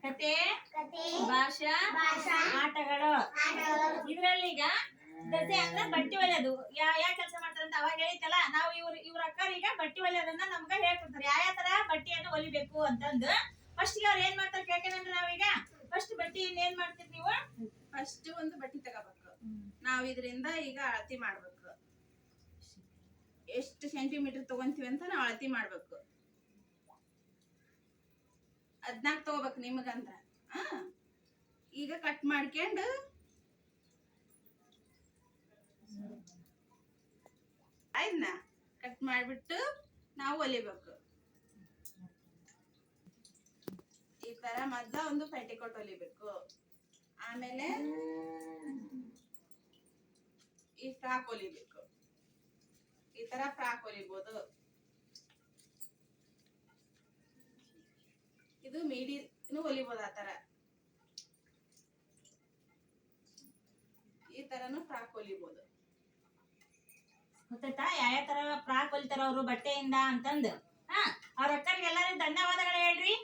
ಕತೆ ಭಾಷಾ ಆಟಗಳು. ಇದ್ರಲ್ಲಿ ಈಗ ದಸೆ ಅಂದ್ರೆ ಬಟ್ಟೆ ಹೊಲಿಯೋದು ಯಾವ ಕೆಲಸ ಮಾಡ್ತಾರೆ ಅಂತ ಅವಾಗ ಹೇಳಿತ್ತಲ್ಲ. ನಾವು ಇವ್ರ ಅಕ್ಕರ್ ಈಗ ಬಟ್ಟೆ ಹೊಲಿಯೋದನ್ನ ನಮ್ಗ ಹೇಳ್ಕೊಡ್ತಾರೆ, ಯಾವ ತರ ಬಟ್ಟೆಯನ್ನು ಹೊಲಿಬೇಕು ಅಂತಂದು. ಫಸ್ಟ್ ಅವ್ರು ಏನ್ ಮಾಡ್ತಾರೆ ಕೇಳ್ಕೊಂಡ್ರೆ, ನಾವೀಗ ಫಸ್ಟ್ ಬಟ್ಟೆ ಏನ್ ಮಾಡ್ತೀರಿ ನೀವು? ಫಸ್ಟ್ ಒಂದು ಬಟ್ಟೆ ತಗೋಬೇಕು. ನಾವ್ ಇದರಿಂದ ಈಗ ಅಳತಿ ಮಾಡ್ಬೇಕು, ಎಷ್ಟು ಸೆಂಟಿಮೀಟರ್ ತಗೊಂತೀವಿ ಅಂತ ನಾವು ಅಳತಿ ಮಾಡ್ಬೇಕು. 14 ತಗೋಬೇಕು ನಿಮಗಂದ್ರ. ಈಗ ಕಟ್ ಮಾಡ್ಕೊಂಡು ಆಯ್ನ ಕಟ್ ಮಾಡ್ಬಿಟ್ಟು ನಾವು ಹೊಲಿಬೇಕು. ಈ ತರ ಮೊದ್ಲ ಒಂದು ಪೆಟಿಕೋಟ್ ಹೊಲಿಬೇಕು, ಆಮೇಲೆ ಈ ಫ್ರಾಕ್ ಹೊಲಿಬೇಕು. ಈ ತರ ಫ್ರಾಕ್ ಹೊಲಿಬಹುದು. ಇದು ಮೀಡಿನೂ ಹೊಲಿಬಹುದು. ಆ ತರ ಈ ತರನು ಫ್ರಾಕ್ ಹೊಲಿಬಹುದು. ಗೊತ್ತಾಯ್ತಾ ಯಾವ ತರ ಫ್ರಾಕ್ ಹೊಲಿತಾರ ಅವರು ಬಟ್ಟೆಯಿಂದ ಅಂತಂದು? ಅವ್ರ ಅಕ್ಕರಿಗೆ ಎಲ್ಲರಿಗೂ ಧನ್ಯವಾದಗಳು ಹೇಳ್ರಿ.